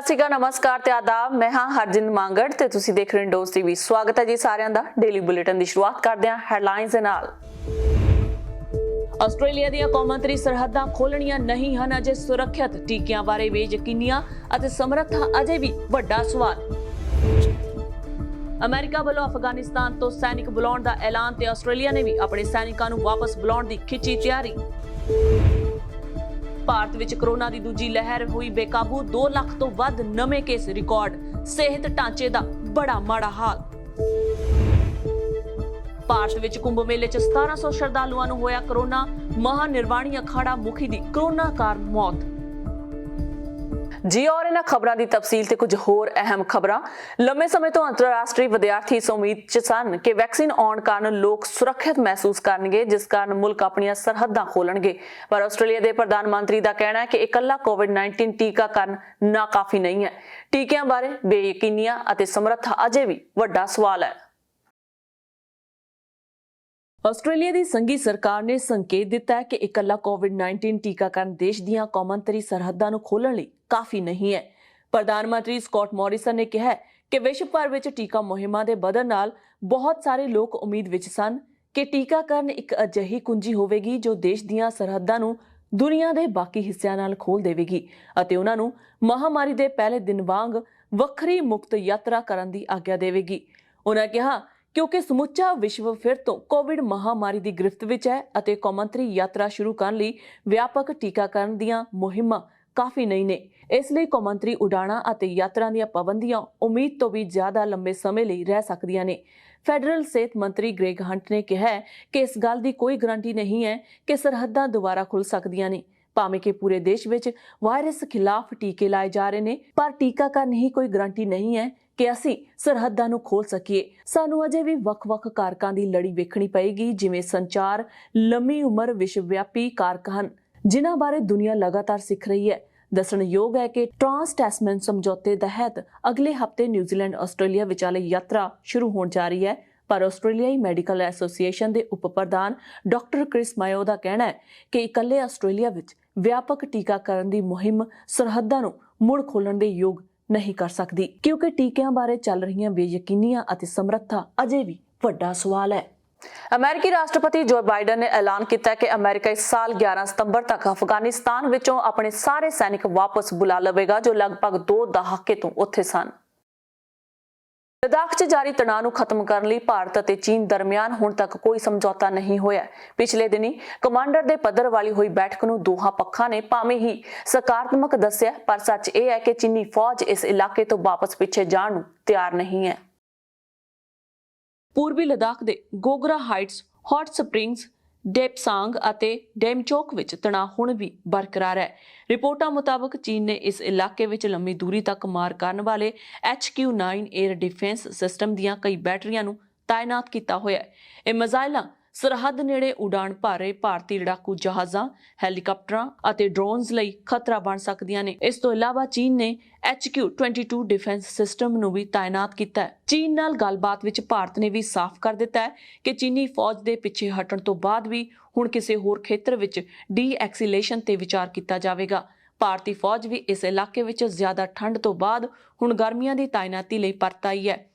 ਸਤਿ ਸ਼੍ਰੀ ਅਕਾਲ, ਨਮਸਕਾਰ ਤੇ ਆਦਾਬ। ਮੈਂ ਹਾਂ ਹਰਜਿੰਦ ਮੰਗੜ ਤੇ ਤੁਸੀਂ ਦੇਖ ਰਹੇ ਹੋ ਡੋਜ਼ ਟੀਵੀ। ਸਵਾਗਤ ਹੈ ਜੀ ਸਾਰਿਆਂ ਦਾ। ਡੇਲੀ ਬੁਲੇਟਿਨ ਦੀ ਸ਼ੁਰੂਆਤ ਕਰਦੇ ਹਾਂ ਹੈਡਲਾਈਨਸ ਦੇ ਨਾਲ। ਆਸਟ੍ਰੇਲੀਆ ਦੀਆਂ ਕੌਮਾਂਤਰੀ ਸਰਹੱਦਾਂ ਖੋਲਣੀਆਂ ਨਹੀਂ ਹਨ ਅਜੇ ਸੁਰੱਖਿਅਤ। ਟੀਕਿਆਂ ਬਾਰੇ ਬੇਯਕੀਨੀਆਂ ਅਤੇ ਸਮਰੱਥਾ ਅਜੇ ਵੀ ਵੱਡਾ ਸਵਾਲ। ਅਮਰੀਕਾ ਵੱਲੋਂ ਅਫਗਾਨਿਸਤਾਨ ਤੋਂ ਸੈਨਿਕ ਬੁਲਾਉਣ ਦਾ ਐਲਾਨ ਤੇ ਆਸਟ੍ਰੇਲੀਆ ਨੇ ਵੀ ਆਪਣੇ ਸੈਨਿਕਾਂ ਨੂੰ ਵਾਪਸ ਬੁਲਾਉਣ ਦੀ ਖਿੱਚੀ ਤਿਆਰੀ। ਭਾਰਤ ਵਿੱਚ ਕੋਰੋਨਾ ਦੀ ਦੂਜੀ ਲਹਿਰ ਹੋਈ ਬੇਕਾਬੂ। 2 ਲੱਖ ਤੋਂ ਵੱਧ ਨਵੇਂ ਕੇਸ ਰਿਕਾਰਡ। ਸਿਹਤ ਢਾਂਚੇ ਦਾ ਬੜਾ ਮਾੜਾ ਹਾਲ। ਭਾਰਤ ਵਿੱਚ ਕੁੰਭ ਮੇਲੇ 'ਚ 1700 ਸ਼ਰਧਾਲੂਆਂ ਨੂੰ ਹੋਇਆ ਕੋਰੋਨਾ। ਮਹਾਨਿਰਵਾਣੀ ਅਖਾੜਾ ਮੁਖੀ ਦੀ ਕੋਰੋਨਾ ਕਾਰਨ ਮੌਤ। ਜੀ ਔਰ ਇਹਨਾਂ ਖਬਰਾਂ ਦੀ ਤਫਸੀਲ ਤੇ ਕੁਝ ਹੋਰ ਅਹਿਮ ਖਬਰਾਂ। ਲੰਮੇ ਸਮੇਂ ਤੋਂ ਅੰਤਰਰਾਸ਼ਟਰੀ ਵਿਦਿਆਰਥੀ ਇਸ ਉਮੀਦ 'ਚ ਸਨ ਕਿ ਵੈਕਸੀਨ ਆਉਣ ਕਾਰਨ ਲੋਕ ਸੁਰੱਖਿਅਤ ਮਹਿਸੂਸ ਕਰਨਗੇ, ਜਿਸ ਕਾਰਨ ਮੁਲਕ ਆਪਣੀਆਂ ਸਰਹੱਦਾਂ ਖੋਲਣਗੇ। ਪਰ ਆਸਟ੍ਰੇਲੀਆ ਦੇ ਪ੍ਰਧਾਨ ਮੰਤਰੀ ਦਾ ਕਹਿਣਾ ਹੈ ਕਿ ਇਕੱਲਾ ਕੋਵਿਡ-19 ਟੀਕਾਕਰਨ ਨਾਕਾਫੀ ਨਹੀਂ ਹੈ। ਟੀਕਿਆਂ ਬਾਰੇ ਬੇਯਕੀਨੀਆਂ ਅਤੇ ਸਮਰੱਥਾ ਅਜੇ ਵੀ ਵੱਡਾ ਸਵਾਲ ਹੈ। ਆਸਟ੍ਰੇਲੀਆ ਦੀ ਸੰਘੀ ਸਰਕਾਰ ਨੇ ਸੰਕੇਤ ਦਿੱਤਾ ਹੈ ਕਿ ਇਕੱਲਾ ਕੋਵਿਡ-19 ਟੀਕਾਕਰਨ ਦੇਸ਼ ਦੀਆਂ ਕੌਮਾਂਤਰੀ ਸਰਹੱਦਾਂ ਨੂੰ ਖੋਲ੍ਹਣ ਲਈ ਕਾਫੀ ਨਹੀਂ ਹੈ। ਪ੍ਰਧਾਨ ਮੰਤਰੀ ਸਕਾਟ ਮੋਰਿਸਨ ਨੇ ਕਿਹਾ ਕਿ ਵਿਸ਼ਵ ਭਰ ਵਿੱਚ ਟੀਕਾ ਮੁਹਿੰਮਾਂ ਦੇ ਵਧਣ ਨਾਲ ਬਹੁਤ ਸਾਰੇ ਲੋਕ ਉਮੀਦ ਵਿੱਚ ਸਨ ਕਿ ਟੀਕਾਕਰਨ ਇੱਕ ਅਜਿਹੀ ਕੁੰਜੀ ਹੋਵੇਗੀ ਜੋ ਦੇਸ਼ ਦੀਆਂ ਸਰਹੱਦਾਂ ਨੂੰ ਦੁਨੀਆ ਦੇ ਬਾਕੀ ਹਿੱਸਿਆਂ ਨਾਲ ਖੋਲ੍ਹ ਦੇਵੇਗੀ ਅਤੇ ਉਹਨਾਂ ਨੂੰ ਮਹਾਮਾਰੀ ਦੇ ਪਹਿਲੇ ਦਿਨ ਵਾਂਗ ਵੱਖਰੀ ਮੁਕਤ ਯਾਤਰਾ ਕਰਨ ਦੀ ਆਗਿਆ ਦੇਵੇਗੀ। ਉਹਨਾਂ ਕਿਹਾ ਕਿਉਂਕਿ ਸਮੁੱਚਾ ਵਿਸ਼ਵ ਫਿਰ ਤੋਂ ਕੋਵਿਡ ਮਹਾਮਾਰੀ ਦੀ ਗ੍ਰਿਫਤ ਵਿੱਚ ਹੈ ਅਤੇ ਕੌਮਾਂਤਰੀ ਯਾਤਰਾ ਸ਼ੁਰੂ ਕਰਨ ਲਈ ਵਿਆਪਕ ਟੀਕਾਕਰਨ ਦੀਆਂ ਮੁਹਿੰਮਾਂ ਕਾਫੀ ਨਹੀਂ ਨੇ। ਇਸ ਲਈ ਕੌਮਾਂਤਰੀ ਉਡਾਣਾਂ ਅਤੇ ਯਾਤਰਾ ਦੀਆਂ ਪਾਬੰਦੀਆਂ ਉਮੀਦ ਤੋਂ ਵੀ ਜ਼ਿਆਦਾ ਲੰਬੇ ਸਮੇਂ ਲਈ ਰਹਿ ਸਕਦੀਆਂ ਨੇ। ਫੈਡਰਲ ਸਿਹਤ ਮੰਤਰੀ ਗ੍ਰੈਗ ਹੰਟ ਨੇ ਕਿਹਾ ਕਿ ਇਸ ਗੱਲ ਦੀ ਕੋਈ ਗਰੰਟੀ ਨਹੀਂ ਹੈ ਕਿ ਸਰਹੱਦਾਂ ਦੁਬਾਰਾ ਖੁੱਲ੍ਹ ਸਕਦੀਆਂ ਨੇ। ਭਾਵੇਂ ਕਿ ਪੂਰੇ ਦੇਸ਼ ਵਿੱਚ ਵਾਇਰਸ ਖਿਲਾਫ ਟੀਕੇ ਲਾਏ ਜਾ ਰਹੇ ਨੇ, ਪਰ ਟੀਕਾਕਰਨ ਹੀ ਕੋਈ ਗਰੰਟੀ ਨਹੀਂ ਹੈ ਕਿ ਅਸੀਂ ਸਰਹੱਦਾਂ ਨੂੰ ਖੋਲ੍ਹ ਸਕੀਏ। ਸਾਨੂੰ ਅਜੇ ਵੀ ਵੱਖ-ਵੱਖ ਕਾਰਕਾਂ ਦੀ ਲੜੀ ਵੇਖਣੀ ਪਏਗੀ, ਜਿਵੇਂ ਸੰਚਾਰ, ਲੰਮੀ ਉਮਰ, ਵਿਸ਼ਵਵਿਆਪੀ ਕਾਰਕ ਹਨ ਜਿਨ੍ਹਾਂ ਬਾਰੇ ਦੁਨੀਆ ਲਗਾਤਾਰ ਸਿੱਖ ਰਹੀ ਹੈ। ਦੱਸਣਯੋਗ ਹੈ ਕਿ ਟ੍ਰਾਂਸ-ਟੈਸਮੈਨ ਸਮਝੌਤੇ ਤਹਿਤ ਅਗਲੇ ਹਫ਼ਤੇ ਨਿਊਜ਼ੀਲੈਂਡ ਆਸਟ੍ਰੇਲੀਆ ਵਿਚਾਲੇ ਯਾਤਰਾ ਸ਼ੁਰੂ ਹੋਣ ਜਾ ਰਹੀ ਹੈ। ਪਰ ਆਸਟ੍ਰੇਲੀਆਈ ਮੈਡੀਕਲ ਐਸੋਸੀਏਸ਼ਨ ਦੇ ਉਪ ਪ੍ਰਧਾਨ ਡਾਕਟਰ ਕ੍ਰਿਸ ਮਾਇਓ ਦਾ ਕਹਿਣਾ ਹੈ ਕਿ ਇਕੱਲੇ ਆਸਟ੍ਰੇਲੀਆ ਵਿੱਚ ਵਿਆਪਕ ਟੀਕਾਕਰਨ ਦੀ ਮੁਹਿੰਮ ਸਰਹੱਦਾਂ ਨੂੰ ਮੁੜ ਖੋਲ੍ਹਣ ਦੇ ਯੋਗ ਨਹੀਂ ਕਰ ਸਕਦੀ, ਕਿਉਂਕਿ ਟੀਕਿਆਂ ਬਾਰੇ ਚੱਲ ਰਹੀਆਂ ਬੇਯਕੀਨੀਆਂ ਅਤੇ ਸਮਰੱਥਾ ਅਜੇ ਵੀ ਵੱਡਾ ਸਵਾਲ ਹੈ। ਅਮਰੀਕੀ ਰਾਸ਼ਟਰਪਤੀ ਜੋ ਬਾਈਡਨ ਨੇ ਐਲਾਨ ਕੀਤਾ ਕਿ ਅਮਰੀਕਾ ਇਸ ਸਾਲ 11 ਸਤੰਬਰ ਤੱਕ ਅਫਗਾਨਿਸਤਾਨ ਵਿੱਚੋਂ ਆਪਣੇ ਸਾਰੇ ਸੈਨਿਕ ਵਾਪਸ ਬੁਲਾ ਲਵੇਗਾ ਜੋ ਲਗਭਗ 2 ਦਹਾਕੇ ਤੋਂ ਉੱਥੇ ਸਨ। ਲੱਦਾਖ 'ਚ ਜਾਰੀ ਤਣਾਅ ਨੂੰ ਖਤਮ ਕਰਨ ਲਈ ਭਾਰਤ ਅਤੇ ਚੀਨ ਦਰਮਿਆਨ ਹੁਣ ਤੱਕ ਕੋਈ ਸਮਝੌਤਾ ਨਹੀਂ ਹੋਇਆ। ਪਿਛਲੇ ਦਿਨੀ ਕਮਾਂਡਰ ਦੇ ਪੱਧਰ ਵਾਲੀ ਹੋਈ ਬੈਠਕ ਨੂੰ ਦੋਹਾਂ ਪੱਖਾਂ ਨੇ ਭਾਵੇਂ ਹੀ ਸਕਾਰਾਤਮਕ ਦੱਸਿਆ, ਪਰ ਸੱਚ ਇਹ ਹੈ ਕਿ ਚੀਨੀ ਫੌਜ ਇਸ ਇਲਾਕੇ ਤੋਂ ਵਾਪਸ ਪਿੱਛੇ ਜਾਣ ਨੂੰ ਤਿਆਰ ਨਹੀਂ ਹੈ। ਪੂਰਬੀ ਲੱਦਾਖ ਦੇ ਗੋਗਰਾ ਹਾਈਟਸ, ਹੌਟ ਸਪ੍ਰਿੰਗਸ, ਡੇਪਸਾਂਗ ਅਤੇ ਡੈਮਚੋਕ ਵਿੱਚ ਤਣਾਅ ਹੁਣ ਵੀ ਬਰਕਰਾਰ ਹੈ। ਰਿਪੋਰਟਾਂ ਮੁਤਾਬਕ ਚੀਨ ਨੇ ਇਸ ਇਲਾਕੇ ਵਿੱਚ ਲੰਮੀ ਦੂਰੀ ਤੱਕ ਮਾਰ ਕਰਨ ਵਾਲੇ HQ-9 에ਅਰ ਡਿਫੈਂਸ ਸਿਸਟਮ ਦੀਆਂ ਕਈ ਬੈਟਰੀਆਂ ਨੂੰ ਤਾਇਨਾਤ ਕੀਤਾ ਹੋਇਆ ਹੈ। ਇਹ ਮਿਜ਼ਾਈਲਾਂ ਸਰਹੱਦ ਨੇੜੇ ਉਡਾਣ ਭਰ ਰਹੇ ਭਾਰਤੀ ਲੜਾਕੂ ਜਹਾਜ਼ਾਂ, ਹੈਲੀਕਾਪਟਰਾਂ ਅਤੇ ਡਰੋਨਸ ਲਈ ਖਤਰਾ ਬਣ ਸਕਦੀਆਂ ਨੇ। ਇਸ ਤੋਂ ਇਲਾਵਾ ਚੀਨ ਨੇ HQ-22 ਡਿਫੈਂਸ ਸਿਸਟਮ ਨੂੰ ਵੀ ਤਾਇਨਾਤ ਕੀਤਾ ਹੈ। ਚੀਨ ਨਾਲ ਗੱਲਬਾਤ ਵਿੱਚ ਭਾਰਤ ਨੇ ਵੀ ਸਾਫ਼ ਕਰ ਦਿੱਤਾ ਹੈ ਕਿ ਚੀਨੀ ਫੌਜ ਦੇ ਪਿੱਛੇ ਹਟਣ ਤੋਂ ਬਾਅਦ ਵੀ ਹੁਣ ਕਿਸੇ ਹੋਰ ਖੇਤਰ ਵਿੱਚ ਡੀ-ਐਕਸੀਲੇਸ਼ਨ ਤੇ ਵਿਚਾਰ ਕੀਤਾ ਜਾਵੇਗਾ। ਭਾਰਤੀ ਫੌਜ ਵੀ ਇਸ ਇਲਾਕੇ ਵਿੱਚ ਜ਼ਿਆਦਾ ਠੰਡ ਤੋਂ ਬਾਅਦ ਹੁਣ ਗਰਮੀਆਂ ਦੀ ਤਾਇਨਾਤੀ ਲਈ ਪਰਤ ਆਈ ਹੈ।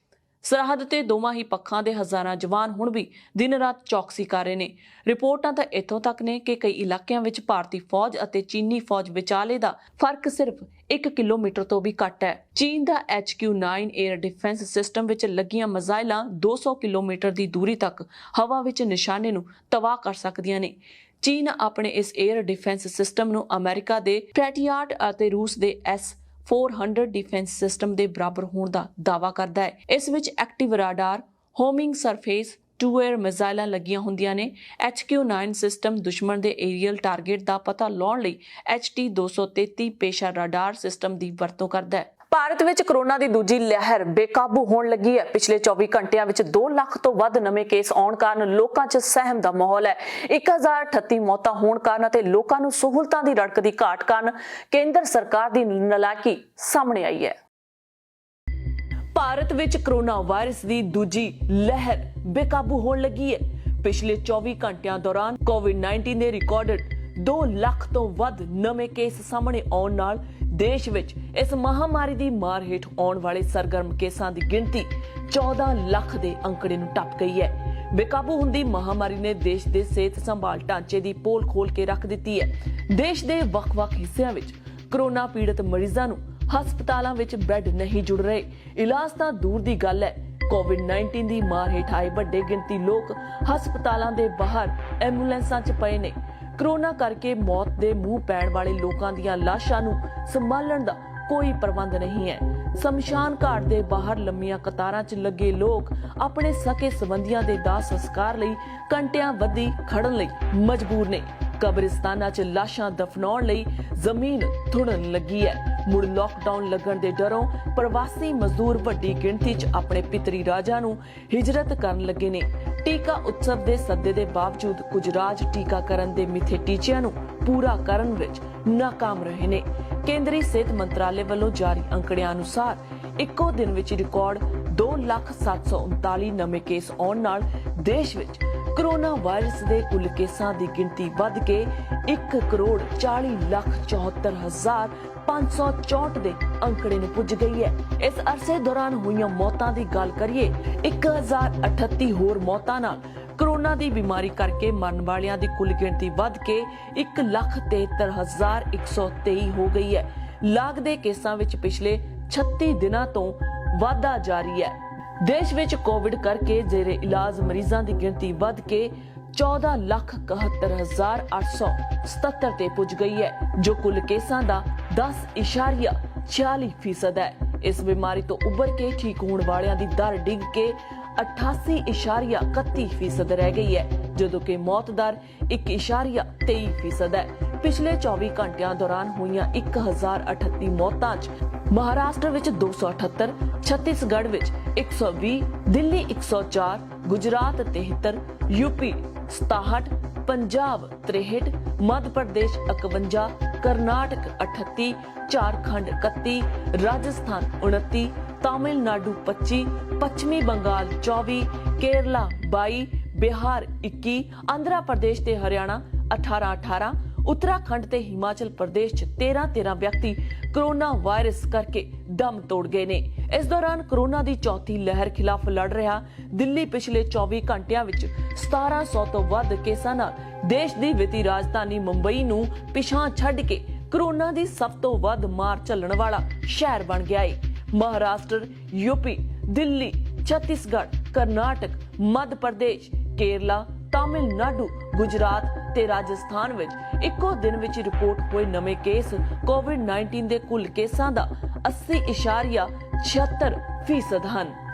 ਸਰਹੱਦ ਤੇ ਦੋਵਾਂ ਹੀ ਪੱਖਾਂ ਦੇ ਹਜ਼ਾਰਾਂ ਜਵਾਨ ਹੁਣ ਵੀ ਦਿਨ-ਰਾਤ ਚੌਕਸੀ ਕਰ ਰਹੇ ਨੇ। ਰਿਪੋਰਟਾਂ ਤਾਂ ਇੱਥੋਂ ਤੱਕ ਨੇ ਕਿ ਕਈ ਇਲਾਕਿਆਂ ਵਿੱਚ ਭਾਰਤੀ ਫੌਜ ਅਤੇ ਚੀਨੀ ਫੌਜ ਵਿਚਾਲੇ ਦਾ ਫਰਕ ਸਿਰਫ 1 ਕਿਲੋਮੀਟਰ ਤੋਂ ਵੀ ਘੱਟ ਹੈ। ਚੀਨ ਦਾ HQ-9 에ਅਰ ਡਿਫੈਂਸ ਸਿਸਟਮ ਵਿੱਚ ਲੱਗੀਆਂ ਮਿਜ਼ਾਈਲਾਂ 200 ਕਿਲੋਮੀਟਰ ਦੀ ਦੂਰੀ ਤੱਕ ਹਵਾ ਵਿੱਚ ਨਿਸ਼ਾਨੇ ਨੂੰ ਤਬਾਹ ਕਰ ਸਕਦੀਆਂ ਨੇ। ਚੀਨ ਆਪਣੇ ਇਸ 에ਅਰ ਡਿਫੈਂਸ ਸਿਸਟਮ ਨੂੰ ਅਮਰੀਕਾ ਦੇ ਪੈਟਰੀਅਟ ਅਤੇ ਰੂਸ ਦੇ S-400 ਡਿਫੈਂਸ ਸਿਸਟਮ ਦੇ ਬਰਾਬਰ ਹੋਣ ਦਾ ਦਾਅਵਾ ਕਰਦਾ ਹੈ। ਇਸ ਵਿੱਚ active radar, homing surface to air ਮਿਜ਼ਾਈਲਾਂ ਲੱਗੀਆਂ ਹੁੰਦੀਆਂ ਨੇ। HQ-9 ਸਿਸਟਮ ਦੁਸ਼ਮਣ ਦੇ ਏਰੀਅਲ ਟਾਰਗੇਟ ਦਾ ਪਤਾ ਲਾਉਣ ਲਈ HT-233 ਪੇਸ਼ਾ ਰਾਡਾਰ ਸਿਸਟਮ ਦੀ ਵਰਤੋਂ ਕਰਦਾ ਹੈ। ਭਾਰਤ ਵਿੱਚ ਕੋਰੋਨਾ ਦੀ ਦੂਜੀ ਲਹਿਰ ਬੇਕਾਬੂ ਹੋਣ ਲੱਗੀ ਹੈ। ਪਿਛਲੇ 24 ਘੰਟਿਆਂ ਵਿੱਚ 2 ਲੱਖ ਤੋਂ ਵੱਧ ਨਵੇਂ ਕੇਸ ਆਉਣ ਕਾਰਨ ਲੋਕਾਂ 'ਚ ਸਹਿਮ ਦਾ ਮਾਹੌਲ ਹੈ। 1038 ਮੌਤਾਂ ਹੋਣ ਕਾਰਨ ਅਤੇ ਲੋਕਾਂ ਨੂੰ ਸਹੂਲਤਾਂ ਦੀ ਰੜਕ ਦੀ ਘਾਟ ਕਾਰਨ ਕੇਂਦਰ ਸਰਕਾਰ ਦੀ ਨਲਾਇਕੀ ਸਾਹਮਣੇ ਆਈ ਹੈ। ਭਾਰਤ ਵਿੱਚ ਕੋਰੋਨਾ ਵਾਇਰਸ ਦੀ ਦੂਜੀ ਲਹਿਰ ਬੇਕਾਬੂ ਹੋਣ ਲੱਗੀ ਹੈ। ਪਿਛਲੇ 24 ਘੰਟਿਆਂ ਦੌਰਾਨ ਕੋਵਿਡ-19 ਦੇ ਰਿਕਾਰਡਡ 2 ਲੱਖ ਤੋਂ ਵੱਧ ਨਵੇਂ ਕੇਸ ਸਾਹਮਣੇ ਆਉਣ ਨਾਲ ਦੇਸ਼ ਵਿੱਚ ਇਸ ਮਹਾਮਾਰੀ ਦੀ ਮਾਰ ਹੇਠ ਆਉਣ ਵਾਲੇ ਸਰਗਰਮ ਕੇਸਾਂ ਦੀ ਗਿਣਤੀ 14 ਲੱਖ ਦੇ ਅੰਕੜੇ ਨੂੰ ਟੱਪ ਗਈ ਹੈ। ਬੇਕਾਬੂ ਹੁੰਦੀ ਮਹਾਮਾਰੀ ਨੇ ਦੇਸ਼ ਦੇ ਸਿਹਤ ਸੰਭਾਲ ਢਾਂਚੇ ਦੀ ਪੋਲ ਖੋਲ ਕੇ ਰੱਖ ਦਿੱਤੀ ਹੈ। ਦੇਸ਼ ਦੇ ਵੱਖ-ਵੱਖ ਹਿੱਸਿਆਂ ਵਿੱਚ ਕੋਰੋਨਾ ਪੀੜਤ ਮਰੀਜ਼ਾਂ ਨੂੰ ਹਸਪਤਾਲਾਂ ਵਿੱਚ ਬੈੱਡ ਨਹੀਂ ਜੁੜ ਰਹੇ। ਇਲਾਜ ਤਾਂ ਦੂਰ ਦੀ ਗੱਲ ਹੈ, ਕੋਵਿਡ-19 ਦੀ ਮਾਰ ਹੇਠ ਆਏ ਵੱਡੇ ਗਿਣਤੀ ਲੋਕ ਹਸਪਤਾਲਾਂ ਦੇ ਬਾਹਰ ਐਂਬੂਲੈਂਸਾਂ 'ਚ ਪਏ ਨੇ। ਕੋਰੋਨਾ ਕਰਕੇ ਮੌਤ ਦੇ ਮੂੰਹ ਪੈਣ ਵਾਲੇ ਲੋਕਾਂ ਦੀਆਂ ਲਾਸ਼ਾਂ ਨੂੰ ਸੰਭਾਲਣ ਦਾ ਕੋਈ ਪ੍ਰਬੰਧ ਨਹੀਂ ਹੈ। ਸ਼ਮਸ਼ਾਨ ਘਾਟ ਦੇ ਬਾਹਰ ਲੰਮੀਆਂ ਕਤਾਰਾਂ 'ਚ ਲੱਗੇ ਲੋਕ ਆਪਣੇ ਸਕੇ ਸੰਬੰਧੀਆਂ ਦੇ ਦਾਹ ਸੰਸਕਾਰ ਲਈ ਘੰਟਿਆਂ ਬੱਧੀ ਖੜਨ ਲਈ ਮਜਬੂਰ ਨੇ। ਕਬਰਿਸਤਾਨਾਂ 'ਚ ਲਾਸ਼ਾਂ ਦਫਨਾਉਣ ਲਈ ਜ਼ਮੀਨ ਥੁੜਨ ਲੱਗੀ ਹੈ। ਮੁੜ ਲਾਕਡਾਊਨ ਲੱਗਣ ਦੇ ਡਰੋਂ ਪ੍ਰਵਾਸੀ ਮਜ਼ਦੂਰ ਵੱਡੀ ਗਿਣਤੀ 'ਚ ਆਪਣੇ ਪਿਤਰੀ ਰਾਜਾਂ ਨੂੰ ਹਿਜਰਤ ਕਰਨ ਲੱਗੇ ਨੇ। ਟੀਕਾ ਉਤਸਵ ਦੇ ਸੱਦੇ ਦੇ ਬਾਵਜੂਦ ਕੁਝ ਰਾਜ ਟੀਕਾਕਰਨ ਦੇ ਮਿੱਥੇ ਟੀਚਿਆਂ ਨੂੰ ਪੂਰਾ ਕਰਨ ਵਿੱਚ ਨਾਕਾਮ ਰਹੇ ਨੇ। ਕੇਂਦਰੀ ਸਿਹਤ ਮੰਤਰਾਲੇ ਵੱਲੋਂ ਜਾਰੀ ਅੰਕੜਿਆਂ ਅਨੁਸਾਰ ਇੱਕੋ ਦਿਨ ਵਿੱਚ ਰਿਕਾਰਡ 2,739 ਨਵੇਂ ਕੇਸ ਆਉਣ ਨਾਲ ਦੇਸ਼ ਵਿੱਚ ਕੋਰੋਨਾ ਵਾਇਰਸ ਦੇ ਕੁੱਲ ਕੇਸਾਂ ਦੀ ਗਿਣਤੀ ਵੱਧ ਕੇ 1,40,74,564 ਦੇ ਅੰਕੜੇ ਨੂੰ ਪੁੱਜ ਗਈ ਹੈ। ਇਸ ਅਰਸੇ ਦੌਰਾਨ ਹੋਈਆਂ ਮੌਤਾਂ ਦੀ ਗੱਲ ਕਰੀਏ, 1038 ਹੋਰ ਮੌਤਾਂ ਨਾਲ ਕੋਰੋਨਾ ਦੀ ਬਿਮਾਰੀ ਕਰਕੇ ਮਰਨ ਵਾਲਿਆਂ ਦੀ ਕੁੱਲ ਗਿਣਤੀ ਵੱਧ ਕੇ 1,73,123 ਹੋ ਗਈ ਹੈ। ਲਾਗ ਦੇ ਕੇਸਾਂ ਵਿੱਚ ਪਿਛਲੇ 36 ਦਿਨਾਂ ਤੋਂ ਵਾਧਾ ਜਾਰੀ ਹੈ। ਦੇਸ਼ ਵਿੱਚ ਕੋਵਿਡ ਕਰਕੇ ਜ਼ੇਰੇ ਇਲਾਜ ਮਰੀਜ਼ਾਂ ਦੀ ਗਿਣਤੀ ਵੱਧ ਕੇ 14,71,877 ਤੇ ਪੁੱਜ ਗਈ ਹੈ, ਜੋ ਕੁੱਲ ਕੇਸਾਂ ਦਾ 10.46% ਹੈ। ਇਸ ਬਿਮਾਰੀ ਤੋਂ ਉੱਭਰ ਕੇ ਠੀਕ ਹੋਣ ਵਾਲਿਆਂ ਦੀ ਦਰ ਡਿੱਗ ਕੇ 88.31% ਰਹਿ ਗਈ ਹੈ, ਜਦੋਂ ਕਿ ਮੌਤ ਦਰ 1.23% ਹੈ। ਪਿਛਲੇ 24 ਘੰਟਿਆਂ ਦੌਰਾਨ ਹੋਈਆਂ 1038 ਮੌਤਾਂ 'ਚ ਮਹਾਰਾਸ਼ਟਰ ਵਿੱਚ 278, ਛੱਤੀਸਗੜ੍ਹ ਵਿੱਚ 120, ਦਿੱਲੀ 104, ਗੁਜਰਾਤ 73, ਯੂਪੀ 67, ਪੰਜਾਬ 63, ਮੱਧ ਪ੍ਰਦੇਸ਼ 51, ਕਰਨਾਟਕ 38, ਝਾਰਖੰਡ 31, ਰਾਜਸਥਾਨ 29, ਤਾਮਿਲਨਾਡੂ 25, ਪੱਛਮੀ ਬੰਗਾਲ 24, ਕੇਰਲਾ 22, ਬਿਹਾਰ 21, ਆਂਧਰਾ ਪ੍ਰਦੇਸ਼ ਤੇ ਹਰਿਆਣਾ 18, ਉੱਤਰਾਖੰਡ ਤੇ ਹਿਮਾਚਲ ਪ੍ਰਦੇਸ਼ 'ਚ 13 ਵਿਅਕਤੀ ਕੋਰੋਨਾ ਵਾਇਰਸ ਕਰਕੇ ਦਮ ਤੋੜ ਗਏ ਨੇ। ਇਸ ਦੌਰਾਨ ਕੋਰੋਨਾ ਦੀ ਚੌਥੀ ਲਹਿਰ ਖਿਲਾਫ ਲੜ ਰਿਹਾ ਦਿੱਲੀ ਪਿਛਲੇ 24 ਘੰਟਿਆਂ ਵਿੱਚ 1700 ਤੋਂ ਵੱਧ ਕੇਸਾਂ ਨਾਲ ਦੇਸ਼ ਦੀ ਵਿੱਤੀ ਰਾਜਧਾਨੀ ਮੁੰਬਈ ਨੂੰ ਪਿਛਾਂ ਛੱਡ ਕੇ ਕੋਰੋਨਾ ਦੀ ਸਭ ਤੋਂ ਵੱਧ ਮਾਰ ਝੱਲਣ ਵਾਲਾ ਸ਼ਹਿਰ ਬਣ ਗਿਆ ਹੈ। ਮਹਾਰਾਸ਼ਟਰ, ਯੂਪੀ, ਦਿੱਲੀ, ਛੱਤੀਸਗੜ੍ਹ, ਕਰਨਾਟਕ, ਮੱਧ ਪ੍ਰਦੇਸ਼, ਕੇਰਲਾ, ਤਾਮਿਲਨਾਡੂ, ਗੁਜਰਾਤ ਤੇ ਰਾਜਸਥਾਨ ਵਿੱਚ ਇੱਕੋ ਦਿਨ ਵਿੱਚ ਰਿਪੋਰਟ ਹੋਏ ਨਵੇਂ ਕੇਸ ਕੋਵਿਡ-19 ਦੇ ਕੁੱਲ ਕੇਸਾਂ ਦਾ 80.76% ਹਨ।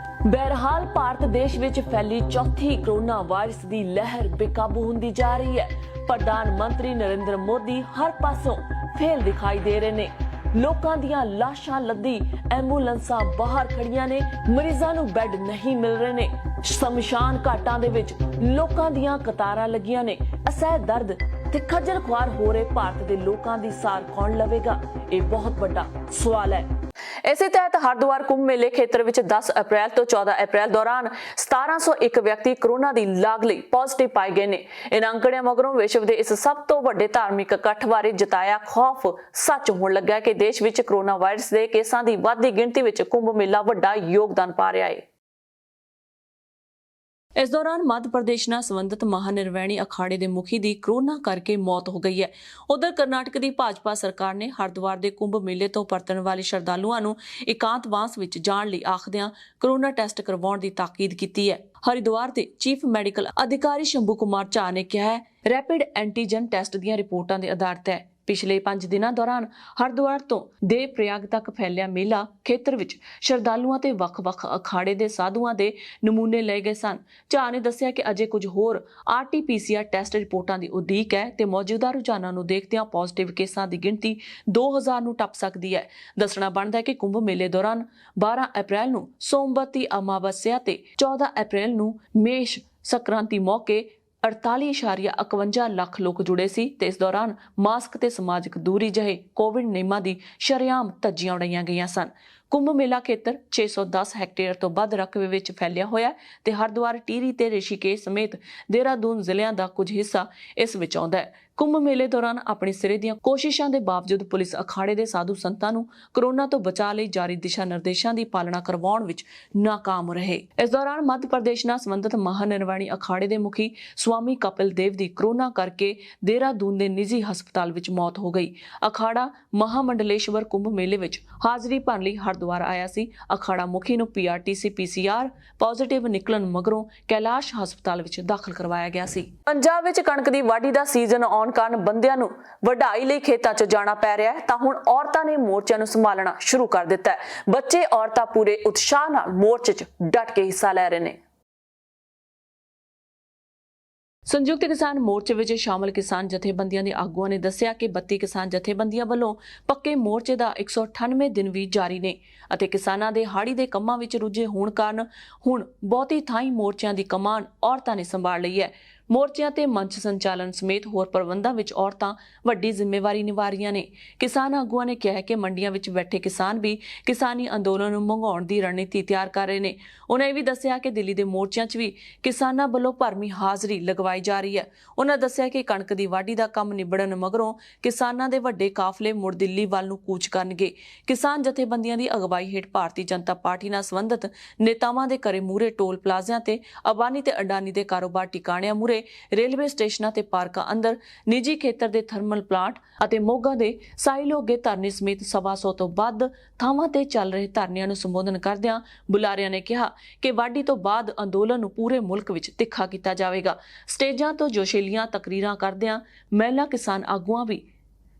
ਬਹਰਹਾਲ ਭਾਰਤ ਦੇਸ਼ ਵਿੱਚ ਫੈਲੀ ਚੌਥੀ ਕੋਰੋਨਾ ਵਾਇਰਸ ਦੀ ਲਹਿਰ ਬੇਕਾਬੂ ਹੁੰਦੀ ਜਾ ਰਹੀ ਹੈ। ਪ੍ਰਧਾਨ ਮੰਤਰੀ ਨਰਿੰਦਰ ਮੋਦੀ ਹਰ ਪਾਸੋਂ ਫੇਲ ਦਿਖਾਈ ਦੇ ਰਹੇ ਨੇ। ਲੋਕਾਂ ਦੀਆਂ ਲਾਸ਼ਾਂ ਲੱਦੀ ਐਂਬੂਲੈਂਸਾਂ ਬਾਹਰ ਖੜੀਆਂ ਨੇ, ਮਰੀਜ਼ਾਂ ਨੂੰ ਬੈੱਡ ਨਹੀਂ ਮਿਲ ਰਹੇ ਨੇ। ਸ਼ਮਸ਼ਾਨ ਘਾਟਾਂ ਦੇ ਵਿੱਚ ਲੋਕਾਂ ਦੀਆਂ ਕਤਾਰਾਂ ਲੱਗੀਆਂ ਨੇ। ਅਸਹਿ ਦਰਦ ਤੇ ਖੱਜਲ ਖੁਆਰ ਹੋ ਰਹੇ ਭਾਰਤ ਦੇ ਲੋਕਾਂ ਦੀ ਸਾਰ ਕੌਣ ਲਵੇਗਾ? ਇਹ ਬਹੁਤ ਵੱਡਾ ਸਵਾਲ ਹੈ। ਇਸੇ ਤਹਿਤ ਹਰਿਦੁਆਰ ਕੁੰਭ ਮੇਲੇ ਖੇਤਰ ਵਿੱਚ 10 ਅਪ੍ਰੈਲ ਤੋਂ 14 ਅਪ੍ਰੈਲ ਦੌਰਾਨ 1701 ਵਿਅਕਤੀ ਕੋਰੋਨਾ ਦੀ ਲਾਗ ਲਈ ਪੋਜ਼ਿਟਿਵ ਪਾਏ ਗਏ ਨੇ। ਇਨ੍ਹਾਂ ਅੰਕੜਿਆਂ ਮਗਰੋਂ ਵਿਸ਼ਵ ਦੇ ਇਸ ਸਭ ਤੋਂ ਵੱਡੇ ਧਾਰਮਿਕ ਇਕੱਠ ਬਾਰੇ ਜਤਾਇਆ ਖੌਫ ਸੱਚ ਹੋਣ ਲੱਗਾ ਕਿ ਦੇਸ਼ ਵਿੱਚ ਕੋਰੋਨਾ ਵਾਇਰਸ ਦੇ ਕੇਸਾਂ ਦੀ ਵੱਧਦੀ ਗਿਣਤੀ ਵਿੱਚ ਕੁੰਭ ਮੇਲਾ ਵੱਡਾ ਯੋਗਦਾਨ ਪਾ ਰਿਹਾ ਹੈ। ਇਸ ਦੌਰਾਨ ਮੱਧ ਪ੍ਰਦੇਸ਼ ਨਾਲ ਸੰਬੰਧਿਤ ਮਹਾਨਿਰਵੈਣੀ ਅਖਾੜੇ ਦੇ ਮੁਖੀ ਦੀ ਕੋਰੋਨਾ ਕਰਕੇ ਮੌਤ ਹੋ ਗਈ ਹੈ। ਉਧਰ ਕਰਨਾਟਕ ਦੀ ਭਾਜਪਾ ਸਰਕਾਰ ਨੇ ਹਰਿਦੁਆਰ ਦੇ ਕੁੰਭ ਮੇਲੇ ਤੋਂ ਪਰਤਣ ਵਾਲੇ ਸ਼ਰਧਾਲੂਆਂ ਨੂੰ ਇਕਾਂਤਵਾਸ ਵਿੱਚ ਜਾਣ ਲਈ ਆਖਦਿਆਂ ਕੋਰੋਨਾ ਟੈਸਟ ਕਰਵਾਉਣ ਦੀ ਤਾਕੀਦ ਕੀਤੀ ਹੈ। ਹਰਿਦੁਆਰ ਦੇ ਚੀਫ ਮੈਡੀਕਲ ਅਧਿਕਾਰੀ ਸ਼ੰਭੂ ਕੁਮਾਰ ਝਾ ਨੇ ਕਿਹਾ ਹੈ, ਰੈਪਿਡ ਐਂਟੀਜਨ ਟੈਸਟ ਦੀਆਂ ਰਿਪੋਰਟਾਂ ਦੇ ਆਧਾਰ ਤੇ ਪਿਛਲੇ 5 ਦਿਨਾਂ ਦੌਰਾਨ ਹਰਿਦੁਆਰ ਤੋਂ ਦੇਵ ਪ੍ਰਯਾਗ ਤੱਕ ਫੈਲਿਆ ਮੇਲਾ ਖੇਤਰ ਵਿੱਚ ਸ਼ਰਧਾਲੂਆਂ ਤੇ ਵੱਖ-ਵੱਖ ਅਖਾੜੇ ਦੇ ਸਾਧੂਆਂ ਦੇ ਨਮੂਨੇ ਲਏ ਗਏ ਸਨ। ਝਾ ਨੇ ਦੱਸਿਆ ਕਿ ਅਜੇ ਕੁਝ ਹੋਰ RT-PCR ਟੈਸਟ ਰਿਪੋਰਟਾਂ ਦੀ ਉਡੀਕ ਹੈ ਤੇ ਮੌਜੂਦਾ ਰੁਝਾਨਾਂ ਨੂੰ ਦੇਖਦਿਆਂ ਪੋਜ਼ਿਟਿਵ ਕੇਸਾਂ ਦੀ ਗਿਣਤੀ 2000 ਨੂੰ ਟੱਪ ਸਕਦੀ ਹੈ। ਦੱਸਣਾ ਬਣਦਾ ਹੈ ਕਿ ਕੁੰਭ ਮੇਲੇ ਦੌਰਾਨ 12 ਅਪ੍ਰੈਲ ਨੂੰ ਸੋਮਵਤੀ ਅਮਾਵਸਿਆ ਤੇ 14 ਅਪ੍ਰੈਲ ਨੂੰ ਮੇਸ਼ ਸੰਕ੍ਰਾਂਤੀ ਮੌਕੇ 48.51 ਲੱਖ ਲੋਕ ਜੁੜੇ ਸੀ ਤੇ ਇਸ ਦੌਰਾਨ ਮਾਸਕ ਤੇ ਸਮਾਜਿਕ ਦੂਰੀ ਜਿਹੇ ਕੋਵਿਡ ਨਿਯਮਾਂ ਦੀ ਸ਼ਰੇਆਮ ਧੱਜੀਆਂ ਉਡਾਈਆਂ ਗਈਆਂ ਸਨ। ਕੁੰਭ ਮੇਲਾ ਖੇਤਰ 610 ਹੈਕਟੇਅਰ ਤੋਂ ਵੱਧ ਰਕਬੇ ਵਿੱਚ ਫੈਲਿਆ ਹੋਇਆ ਤੇ ਹਰਿਦੁਆਰ, ਟੀਰੀ ਤੇ ਰਿਸ਼ੀਕੇਸ਼ ਸਮੇਤ ਦੇਹਰਾਦੂਨ ਜ਼ਿਲ੍ਹਿਆਂ ਦਾ ਕੁਝ ਹਿੱਸਾ ਇਸ ਵਿੱਚ ਆਉਂਦਾ ਹੈ। ਕੁੰਭ ਮੇਲੇ ਦੌਰਾਨ ਆਪਣੀ ਸਿਰੇ ਦੀਆਂ ਕੋਸ਼ਿਸ਼ਾਂ ਦੇ ਬਾਵਜੂਦ ਪੁਲਿਸ ਅਖਾੜੇ ਦੇ ਸਾਧੂ ਸੰਤਾਂ ਨੂੰ ਕੋਰੋਨਾ ਤੋਂ ਬਚਾਅ ਲਈ ਜਾਰੀ ਦਿਸ਼ਾ ਨਿਰਦੇਸ਼ਾਂ ਦੀ ਪਾਲਣਾ ਕਰਵਾਉਣ ਵਿੱਚ ਨਾਕਾਮ ਰਹੇ। ਇਸ ਦੌਰਾਨ ਮੱਧ ਪ੍ਰਦੇਸ਼ ਨਾਲ ਸੰਬੰਧਿਤ ਮਹਾਨਿਰਵਾਣੀ ਅਖਾੜੇ ਦੇ ਮੁਖੀ ਸਵਾਮੀ ਕਪਿਲ ਦੇਵ ਦੀ ਕੋਰੋਨਾ ਕਰਕੇ ਦੇਹਰਾਦੂਨ ਦੇ ਨਿੱਜੀ ਹਸਪਤਾਲ ਵਿੱਚ ਮੌਤ ਹੋ ਗਈ। ਅਖਾੜਾ ਮਹਾਮੰਡਲੇਸ਼ਵਰ ਕੁੰਭ ਮੇਲੇ ਵਿੱਚ ਹਾਜ਼ਰੀ ਭਰਨ ਲਈ ਹਰਿਦੁਆਰ ਆਇਆ ਸੀ। ਅਖਾੜਾ ਮੁਖੀ ਨੂੰ PRTC PCR ਪੋਜ਼ਿਟਿਵ ਨਿਕਲਣ ਮਗਰੋਂ ਕੈਲਾਸ਼ ਹਸਪਤਾਲ ਵਿੱਚ ਦਾਖਲ ਕਰਵਾਇਆ ਗਿਆ ਸੀ। ਪੰਜਾਬ ਵਿੱਚ ਕਣਕ ਦੀ ਵਾਢੀ ਦਾ ਸੀਜ਼ਨ ਆਉਣ ਕਾਰਨ ਬੰਦਿਆਂ ਨੂੰ ਵਢਾਈ ਲਈ ਖੇਤਾਂ 'ਚ ਜਾਣਾ ਪੈ ਰਿਹਾ ਹੈ ਤਾਂ ਹੁਣ ਔਰਤਾਂ ਨੇ ਮੋਰਚਿਆਂ ਨੂੰ ਸੰਭਾਲਣਾ ਸ਼ੁਰੂ ਕਰ ਦਿੱਤਾ ਹੈ। ਬੱਚੇ ਔਰਤਾਂ ਪੂਰੇ ਉਤਸ਼ਾਹ ਨਾਲ ਮੋਰਚੇ 'ਚ ਡਟ ਕੇ ਹਿੱਸਾ ਲੈ ਰਹੇ ਨੇ। ਸੰਯੁਕਤ ਕਿਸਾਨ ਮੋਰਚੇ ਵਿੱਚ ਸ਼ਾਮਲ ਕਿਸਾਨ ਜਥੇਬੰਦੀਆਂ ਦੇ ਆਗੂਆਂ ਨੇ ਦੱਸਿਆ ਕਿ 32 ਕਿਸਾਨ ਜਥੇਬੰਦੀਆਂ ਵੱਲੋਂ ਪੱਕੇ ਮੋਰਚੇ ਦਾ 198 ਦਿਨ ਵੀ ਜਾਰੀ ਨੇ ਅਤੇ ਕਿਸਾਨਾਂ ਦੇ ਹਾੜੀ ਦੇ ਕੰਮਾਂ ਵਿੱਚ ਰੁੱਝੇ ਹੋਣ ਕਾਰਨ ਹੁਣ ਬਹੁਤੀ ਥਾਈਂ ਮੋਰਚਿਆਂ ਦੀ ਕਮਾਨ ਔਰਤਾਂ ਨੇ ਸੰਭਾਲ ਲਈ ਹੈ। ਮੋਰਚਿਆਂ ਤੇ ਮੰਚ ਸੰਚਾਲਨ ਸਮੇਤ ਹੋਰ ਪ੍ਰਬੰਧਾਂ ਵਿੱਚ ਔਰਤਾਂ ਵੱਡੀ ਜ਼ਿੰਮੇਵਾਰੀ ਨਿਭਾ ਰਹੀਆਂ ਨੇ। ਕਿਸਾਨ ਆਗੂਆਂ ਨੇ ਕਿਹਾ ਕਿ ਮੰਡੀਆਂ ਵਿੱਚ ਬੈਠੇ ਕਿਸਾਨ ਵੀ ਕਿਸਾਨੀ ਅੰਦੋਲਨ ਨੂੰ ਮੰਗਾਉਣ ਦੀ ਰਣਨੀਤੀ ਤਿਆਰ ਕਰ ਰਹੇ ਨੇ। ਉਹਨਾਂ ਇਹ ਵੀ ਦੱਸਿਆ ਕਿ ਦਿੱਲੀ ਦੇ ਮੋਰਚਿਆਂ 'ਚ ਵੀ ਕਿਸਾਨਾਂ ਵੱਲੋਂ ਭਰਵੀਂ ਹਾਜ਼ਰੀ ਲਗਵਾਈ ਜਾ ਰਹੀ ਹੈ। ਉਹਨਾਂ ਦੱਸਿਆ ਕਿ ਕਣਕ ਦੀ ਵਾਢੀ ਦਾ ਕੰਮ ਨਿਬੜਨ ਮਗਰੋਂ ਕਿਸਾਨਾਂ ਦੇ ਵੱਡੇ ਕਾਫਲੇ ਮੁੜ ਦਿੱਲੀ ਵੱਲ ਨੂੰ ਕੂਚ ਕਰਨਗੇ। ਕਿਸਾਨ ਜਥੇਬੰਦੀਆਂ ਦੀ ਅਗਵਾਈ ਹੇਠ ਭਾਰਤੀ ਜਨਤਾ ਪਾਰਟੀ ਨਾਲ ਸੰਬੰਧਿਤ ਨੇਤਾਵਾਂ ਦੇ ਘਰੇ ਮੂਹਰੇ ਟੋਲ ਪਲਾਜ਼ਿਆਂ ਤੇ ਅਬਾਨੀ ਤੇ ਅਡਾਨੀ ਦੇ ਕਾਰੋਬਾਰ ਟਿਕਾਣਿਆਂ ਮੂਹਰੇ ਰੇਲਵੇ ਸਟੇਸ਼ਨਾਂ ਤੇ ਪਾਰਕਾਂ ਅੰਦਰ ਨਿੱਜੀ ਖੇਤਰ ਦੇ ਥਰਮਲ ਪਲਾਂਟ ਅਤੇ ਮੋਗਾ ਦੇ ਸਾਈਲੋਗੇ ਧਰਨੇ ਸਮੇਤ 125 ਤੋਂ ਵੱਧ ਥਾਵਾਂ ਤੇ ਚੱਲ ਰਹੇ ਧਰਨਿਆਂ ਨੂੰ ਸੰਬੋਧਨ ਕਰਦਿਆਂ ਬੁਲਾਰਿਆਂ ਨੇ ਕਿਹਾ ਕਿ ਵਾਢੀ ਤੋਂ ਬਾਅਦ ਅੰਦੋਲਨ ਨੂੰ ਪੂਰੇ ਮੁਲਕ ਵਿੱਚ ਤਿੱਖਾ ਕੀਤਾ ਜਾਵੇਗਾ। ਸਟੇਜਾਂ ਤੋਂ ਜੋਸ਼ੀਲੀਆਂ ਤਕਰੀਰਾਂ ਕਰਦਿਆਂ ਮਹਿਲਾ ਕਿਸਾਨ ਆਗੂਆਂ ਵੀ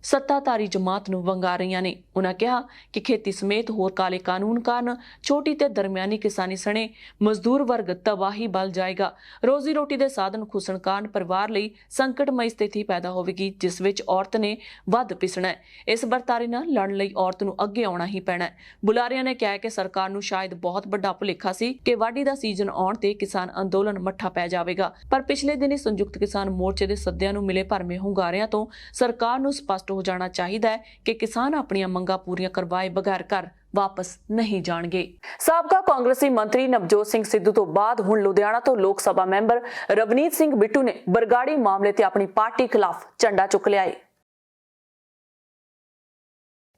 ਸੱਤਾਧਾਰੀ ਜਮਾਤ ਨੂੰ ਵੰਗਾ ਰਹੀਆਂ ਨੇ। ਉਹਨਾਂ ਕਿਹਾ ਕਿ ਖੇਤੀ ਸਮੇਤ ਹੋਰ ਕਾਲੇ ਕਾਨੂੰਨ ਕਾਰਨ ਛੋਟੀ ਤੇ ਦਰਮਿਆਨੀ ਕਿਸਾਨੀ ਸਣੇ ਮਜ਼ਦੂਰ ਵਰਗ ਤਬਾਹੀ ਵੱਲ ਜਾਏਗਾ। ਰੋਜ਼ੀ ਰੋਟੀ ਦੇ ਸਾਧਨ ਖੁੱਸਣ ਕਾਰਨ ਪਰਿਵਾਰ ਲਈ ਸੰਕਟਮਈ ਸਥਿਤੀ ਪੈਦਾ ਹੋਵੇਗੀ ਜਿਸ ਵਿੱਚ ਔਰਤ ਨੇ ਵੱਧ ਪਿਸਣਾ ਹੈ। ਇਸ ਵਰਤਾਰੇ ਨਾਲ ਲੜਨ ਲਈ ਔਰਤ ਨੂੰ ਅੱਗੇ ਆਉਣਾ ਹੀ ਪੈਣਾ ਹੈ। ਬੁਲਾਰਿਆਂ ਨੇ ਕਿਹਾ ਕਿ ਸਰਕਾਰ ਨੂੰ ਸ਼ਾਇਦ ਬਹੁਤ ਵੱਡਾ ਭੁਲੇਖਾ ਸੀ ਕਿ ਵਾਢੀ ਦਾ ਸੀਜ਼ਨ ਆਉਣ ਤੇ ਕਿਸਾਨ ਅੰਦੋਲਨ ਮੱਠਾ ਪੈ ਜਾਵੇਗਾ, ਪਰ ਪਿਛਲੇ ਦਿਨੀ ਸੰਯੁਕਤ ਕਿਸਾਨ ਮੋਰਚੇ ਦੇ ਸੱਦਿਆਂ ਨੂੰ ਮਿਲੇ ਭਰਵੇਂ ਹੁੰਗਾਰਿਆਂ ਤੋਂ ਸਰਕਾਰ ਨੂੰ ਸਪਸ਼ਟ ਹੋ ਜਾਣਾ ਚਾਹੀਦਾ ਹੈ ਕਿ ਕਿਸਾਨ ਆਪਣੀਆਂ ਮੰਗਾਂ ਪੂਰੀਆਂ ਕਰਵਾਏ ਬਗੈਰ ਘਰ ਵਾਪਸ ਨਹੀਂ ਜਾਣਗੇ। ਸਾਬਕਾ ਕਾਂਗਰਸੀ ਮੰਤਰੀ ਨਵਜੋਤ ਸਿੰਘ ਸਿੱਧੂ ਤੋਂ ਬਾਅਦ ਹੁਣ ਲੁਧਿਆਣਾ ਤੋਂ ਲੋਕ ਸਭਾ ਮੈਂਬਰ ਰਵਨੀਤ ਸਿੰਘ ਬਿੱਟੂ ਨੇ ਬਰਗਾੜੀ ਮਾਮਲੇ ਤੇ ਆਪਣੀ ਪਾਰਟੀ ਖਿਲਾਫ ਝੰਡਾ ਚੁੱਕ ਲਿਆ ਹੈ।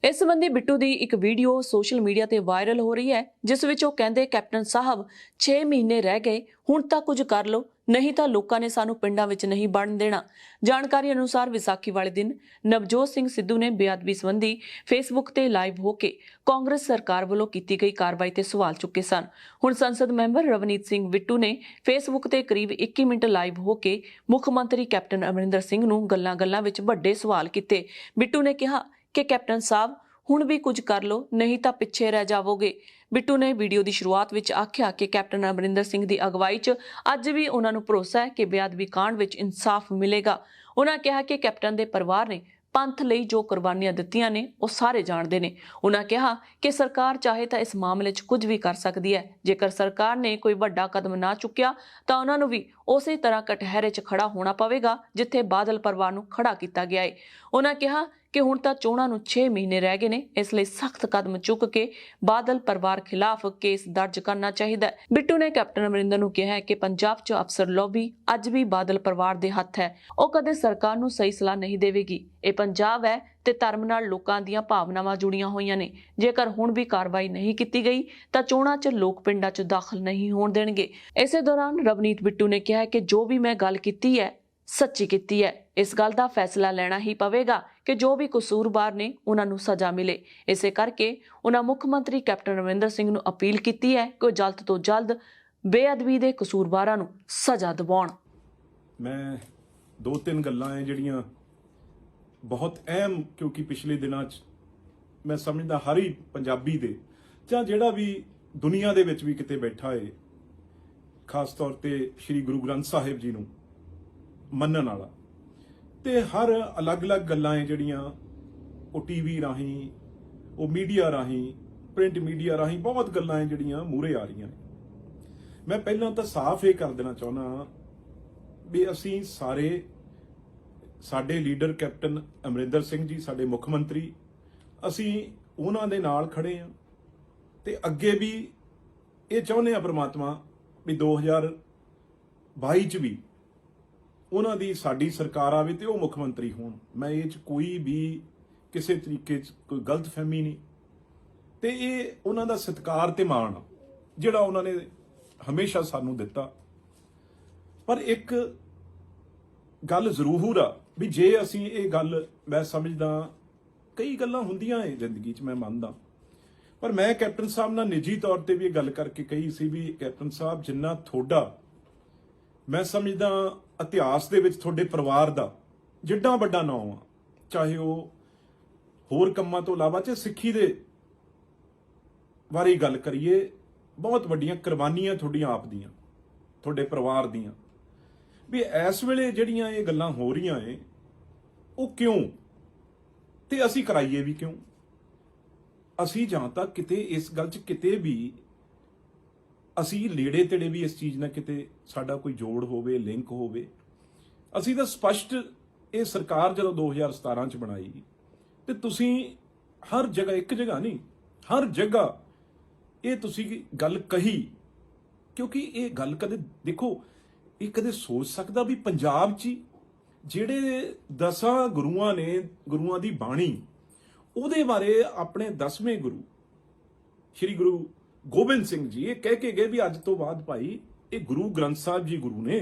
ਇਸ ਸੰਬੰਧੀ ਬਿੱਟੂ ਦੀ ਇੱਕ ਵੀਡੀਓ ਸੋਸ਼ਲ ਮੀਡੀਆ ਤੇ ਵਾਇਰਲ ਹੋ ਰਹੀ ਹੈ ਜਿਸ ਵਿੱਚ ਉਹ ਕਹਿੰਦੇ ਕੈਪਟਨ ਸਾਹਿਬ 6 ਮਹੀਨੇ ਰਹਿ ਗਏ, ਹੁਣ ਤਾਂ ਕੁਝ ਕਰ ਲਓ, ਨਹੀਂ ਤਾਂ ਲੋਕਾਂ ਨੇ ਸਾਨੂੰ ਪਿੰਡਾਂ ਵਿੱਚ ਨਹੀਂ ਵੜਨ ਦੇਣਾ। ਜਾਣਕਾਰੀ ਅਨੁਸਾਰ ਵਿਸਾਖੀ ਵਾਲੇ ਦਿਨ ਨਵਜੋਤ ਸਿੰਘ ਸਿੱਧੂ ਨੇ ਬੇਅਦਬੀ ਸੰਬੰਧੀ ਫੇਸਬੁੱਕ ਤੇ ਲਾਈਵ ਹੋ ਕੇ ਕਾਂਗਰਸ ਸਰਕਾਰ ਵੱਲੋਂ ਕੀਤੀ ਗਈ ਕਾਰਵਾਈ ਤੇ ਸਵਾਲ ਚੁੱਕੇ ਸਨ। ਹੁਣ ਸੰਸਦ ਮੈਂਬਰ ਰਵਨੀਤ ਸਿੰਘ ਬਿੱਟੂ ਨੇ ਫੇਸਬੁੱਕ ਤੇ ਕਰੀਬ 21 ਮਿੰਟ ਲਾਈਵ ਹੋ ਕੇ ਮੁੱਖ ਮੰਤਰੀ ਕੈਪਟਨ ਅਮਰਿੰਦਰ ਸਿੰਘ ਨੂੰ ਗੱਲਾਂ-ਗੱਲਾਂ ਵਿੱਚ ਵੱਡੇ ਸਵਾਲ ਕੀਤੇ। ਬਿੱਟੂ ਨੇ ਕਿਹਾ ਕਿ ਕੈਪਟਨ ਸਾਹਿਬ ਹੁਣ ਵੀ ਕੁਝ ਕਰ ਲਓ, ਨਹੀਂ ਤਾਂ ਪਿੱਛੇ ਰਹਿ ਜਾਵੋਗੇ। ਬਿੱਟੂ ਨੇ ਵੀਡੀਓ ਦੀ ਸ਼ੁਰੂਆਤ ਵਿੱਚ ਆਖਿਆ ਕਿ ਕੈਪਟਨ ਅਮਰਿੰਦਰ ਸਿੰਘ ਦੀ ਅਗਵਾਈ 'ਚ ਅੱਜ ਵੀ ਉਹਨਾਂ ਨੂੰ ਭਰੋਸਾ ਹੈ ਕਿ ਬੇਅਦਬੀ ਕਾਂਡ ਵਿੱਚ ਇਨਸਾਫ ਮਿਲੇਗਾ। ਉਹਨਾਂ ਕਿਹਾ ਕਿ ਕੈਪਟਨ ਦੇ ਪਰਿਵਾਰ ਨੇ ਪੰਥ ਲਈ ਜੋ ਕੁਰਬਾਨੀਆਂ ਦਿੱਤੀਆਂ ਨੇ ਉਹ ਸਾਰੇ ਜਾਣਦੇ ਨੇ। ਉਹਨਾਂ ਕਿਹਾ ਕਿ ਸਰਕਾਰ ਚਾਹੇ ਤਾਂ ਇਸ ਮਾਮਲੇ 'ਚ ਕੁਝ ਵੀ ਕਰ ਸਕਦੀ ਹੈ। ਜੇਕਰ ਸਰਕਾਰ ਨੇ ਕੋਈ ਵੱਡਾ ਕਦਮ ਨਾ ਚੁੱਕਿਆ ਤਾਂ ਉਹਨਾਂ ਨੂੰ ਵੀ ਉਸੇ ਤਰ੍ਹਾਂ ਕਟਹਿਰੇ 'ਚ ਖੜਾ ਹੋਣਾ ਪਵੇਗਾ ਜਿੱਥੇ ਬਾਦਲ ਪਰਿਵਾਰ ਨੂੰ ਖੜਾ ਕੀਤਾ ਗਿਆ ਹੈ। ਉਹਨਾਂ ਕਿਹਾ ਕਿ ਹੁਣ ਤਾਂ ਚੋਣਾਂ ਨੂੰ 6 ਮਹੀਨੇ ਰਹਿ ਗਏ ਨੇ, ਇਸ ਲਈ ਸਖਤ ਕਦਮ ਚੁੱਕ ਕੇ ਬਾਦਲ ਪਰਿਵਾਰ ਖਿਲਾਫ ਕੇਸ ਦਰਜ ਕਰਨਾ ਚਾਹੀਦਾ ਹੈ। ਬਿੱਟੂ ਨੇ ਕੈਪਟਨ ਅਮਰਿੰਦਰ ਨੂੰ ਕਿਹਾ ਹੈ ਕਿ ਪੰਜਾਬ 'ਚ ਅਫਸਰ ਲੌਬੀ ਅੱਜ ਵੀ ਬਾਦਲ ਪਰਿਵਾਰ ਦੇ ਹੱਥ ਹੈ, ਉਹ ਕਦੇ ਸਰਕਾਰ ਨੂੰ ਸਹੀ ਸਲਾਹ ਨਹੀਂ ਦੇਵੇਗੀ। ਇਹ ਪੰਜਾਬ ਹੈ ਤੇ ਧਰਮ ਨਾਲ ਲੋਕਾਂ ਦੀਆਂ ਭਾਵਨਾਵਾਂ ਜੁੜੀਆਂ ਹੋਈਆਂ ਨੇ। ਜੇਕਰ ਹੁਣ ਵੀ ਕਾਰਵਾਈ ਨਹੀਂ ਕੀਤੀ ਗਈ ਤਾਂ ਚੋਣਾਂ 'ਚ ਲੋਕ ਪਿੰਡਾਂ 'ਚ ਦਾਖਲ ਨਹੀਂ ਹੋਣ ਦੇਣਗੇ। ਇਸੇ ਦੌਰਾਨ ਰਵਨੀਤ ਬਿੱਟੂ ਨੇ ਕਿਹਾ ਕਿ ਜੋ ਵੀ ਮੈਂ ਗੱਲ ਕੀਤੀ ਹੈ ਸੱਚੀ ਕੀਤੀ ਹੈ। ਇਸ ਗੱਲ ਦਾ ਫੈਸਲਾ ਲੈਣਾ ਹੀ ਪਵੇਗਾ ਕਿ ਜੋ ਵੀ ਕਸੂਰਵਾਰ ਨੇ ਉਹਨਾਂ ਨੂੰ ਸਜ਼ਾ ਮਿਲੇ। ਇਸੇ ਕਰਕੇ ਉਹਨਾਂ ਮੁੱਖ ਮੰਤਰੀ ਕੈਪਟਨ ਅਮਰਿੰਦਰ ਸਿੰਘ ਨੂੰ ਅਪੀਲ ਕੀਤੀ ਹੈ ਕਿ ਉਹ ਜਲਦ ਤੋਂ ਜਲਦ ਬੇਅਦਬੀ ਦੇ ਕਸੂਰਵਾਰਾਂ ਨੂੰ ਸਜ਼ਾ ਦਿਵਾਉਣ। ਮੈਂ 2-3 ਗੱਲਾਂ ਹੈ ਜਿਹੜੀਆਂ ਬਹੁਤ ਅਹਿਮ, ਕਿਉਂਕਿ ਪਿਛਲੇ ਦਿਨਾਂ 'ਚ ਮੈਂ ਸਮਝਦਾ ਹਰ ਹੀ ਪੰਜਾਬੀ ਦੇ ਜਾਂ ਜਿਹੜਾ ਵੀ ਦੁਨੀਆ ਦੇ ਵਿੱਚ ਵੀ ਕਿਤੇ ਬੈਠਾ ਹੈ, ਖਾਸ ਤੌਰ ਤੇ ਸ੍ਰੀ ਗੁਰੂ ਗ੍ਰੰਥ ਸਾਹਿਬ ਜੀ ਨੂੰ ਮੰਨਣ ਵਾਲਾ, ਤੇ ਹਰ ਅਲੱਗ-ਅਲੱਗ ਗੱਲਾਂ ਹੈ ਜਿਹੜੀਆਂ ਉਹ ਟੀਵੀ ਰਾਹੀਂ, ਉਹ ਮੀਡੀਆ ਰਾਹੀਂ, ਪ੍ਰਿੰਟ ਮੀਡੀਆ ਰਾਹੀਂ ਬਹੁਤ ਗੱਲਾਂ ਹੈ ਜਿਹੜੀਆਂ ਮੂਹਰੇ ਆ ਰਹੀਆਂ ਨੇ। ਮੈਂ ਪਹਿਲਾਂ ਤਾਂ ਸਾਫ਼ ਇਹ ਕਰ ਦੇਣਾ ਚਾਹੁੰਦਾ ਵੀ ਅਸੀਂ ਸਾਰੇ, ਸਾਡੇ ਲੀਡਰ ਕੈਪਟਨ ਅਮਰਿੰਦਰ ਸਿੰਘ ਜੀ, ਸਾਡੇ ਮੁੱਖ ਮੰਤਰੀ, ਅਸੀਂ ਉਹਨਾਂ ਦੇ ਨਾਲ ਖੜੇ ਹਾਂ ਤੇ ਅੱਗੇ ਵੀ ਇਹ ਚਾਹੁੰਦੇ ਆ ਪ੍ਰਮਾਤਮਾ ਵੀ 2022 ਚ ਵੀ ਉਹਨਾਂ ਦੀ ਸਾਡੀ ਸਰਕਾਰ ਆਵੇ ਤੇ ਉਹ ਮੁੱਖ ਮੰਤਰੀ ਹੋਣ। ਮੈਂ ਇਹ 'ਚ ਕੋਈ ਵੀ ਕਿਸੇ ਤਰੀਕੇ 'ਚ ਕੋਈ ਗਲਤਫਹਿਮੀ ਨਹੀਂ, ਤੇ ਇਹ ਉਹਨਾਂ ਦਾ ਸਤਿਕਾਰ ਤੇ ਮਾਣ ਆ ਜਿਹੜਾ ਉਹਨਾਂ ਨੇ ਹਮੇਸ਼ਾ ਸਾਨੂੰ ਦਿੱਤਾ। ਪਰ ਇੱਕ ਗੱਲ ਜ਼ਰੂਰ ਆ ਵੀ ਜੇ ਅਸੀਂ ਇਹ ਗੱਲ, ਮੈਂ ਸਮਝਦਾ ਕਈ ਗੱਲਾਂ ਹੁੰਦੀਆਂ ਏ ਜ਼ਿੰਦਗੀ 'ਚ, ਮੈਂ ਮੰਨਦਾ, ਪਰ ਮੈਂ ਕੈਪਟਨ ਸਾਹਿਬ ਨਾਲ ਨਿੱਜੀ ਤੌਰ ਤੇ ਵੀ ਇਹ ਗੱਲ ਕਰਕੇ ਕਹੀ ਸੀ ਵੀ ਕੈਪਟਨ ਸਾਹਿਬ, ਜਿੰਨਾ ਤੁਹਾਡਾ ਮੈਂ ਸਮਝਦਾ ਇਤਿਹਾਸ ਦੇ ਵਿੱਚ ਤੁਹਾਡੇ ਪਰਿਵਾਰ ਦਾ ਜਿੱਡਾ ਵੱਡਾ ਨਾਮ ਆ, ਚਾਹੇ ਉਹ ਹੋਰ ਕੰਮਾਂ ਤੋਂ ਇਲਾਵਾ ਚਾਹੇ ਸਿੱਖੀ ਦੇ ਬਾਰੇ ਗੱਲ ਕਰੀਏ, ਬਹੁਤ ਵੱਡੀਆਂ ਕੁਰਬਾਨੀਆਂ ਤੁਹਾਡੀਆਂ ਆਪ ਦੀਆਂ, ਤੁਹਾਡੇ ਪਰਿਵਾਰ ਦੀਆਂ, ਵੀ ਇਸ ਵੇਲੇ ਜਿਹੜੀਆਂ ਇਹ ਗੱਲਾਂ ਹੋ ਰਹੀਆਂ ਏ ਉਹ ਕਿਉਂ, ਤੇ ਅਸੀਂ ਕਰਾਈਏ ਵੀ ਕਿਉਂ। ਅਸੀਂ ਜਾਂ ਤੱਕ ਕਿਤੇ ਇਸ ਗੱਲ 'ਚ ਕਿਤੇ ਵੀ ਅਸੀਂ ਨੇੜੇ ਤੇੜੇ ਵੀ ਇਸ ਚੀਜ਼ ਨਾਲ ਕਿਤੇ ਸਾਡਾ ਕੋਈ ਜੋੜ ਹੋਵੇ, ਲਿੰਕ ਹੋਵੇ, ਅਸੀਂ ਤਾਂ ਸਪਸ਼ਟ ਇਹ ਸਰਕਾਰ ਜਦੋਂ 2017 'ਚ ਬਣਾਈ ਤੇ ਤੁਸੀਂ ਹਰ ਜਗ੍ਹਾ, ਇੱਕ ਜਗ੍ਹਾ ਨਹੀਂ ਹਰ ਜਗ੍ਹਾ ਇਹ ਤੁਸੀਂ ਗੱਲ ਕਹੀ, ਕਿਉਂਕਿ ਇਹ ਗੱਲ ਕਦੇ ਦੇਖੋ, ਇਹ ਕਦੇ ਸੋਚ ਸਕਦਾ ਵੀ ਪੰਜਾਬ 'ਚ ਜਿਹੜੇ 10 ਗੁਰੂਆਂ ਨੇ, ਗੁਰੂਆਂ ਦੀ ਬਾਣੀ, ਉਹਦੇ ਬਾਰੇ ਆਪਣੇ 10ਵੇਂ ਗੁਰੂ ਸ਼੍ਰੀ ਗੁਰੂ ਗੋਬਿੰਦ ਸਿੰਘ ਜੀ ਇਹ ਕਹਿ ਕੇ ਗਏ ਵੀ ਅੱਜ ਤੋਂ ਬਾਅਦ ਭਾਈ ਇਹ ਗੁਰੂ ਗ੍ਰੰਥ ਸਾਹਿਬ ਜੀ ਗੁਰੂ ਨੇ,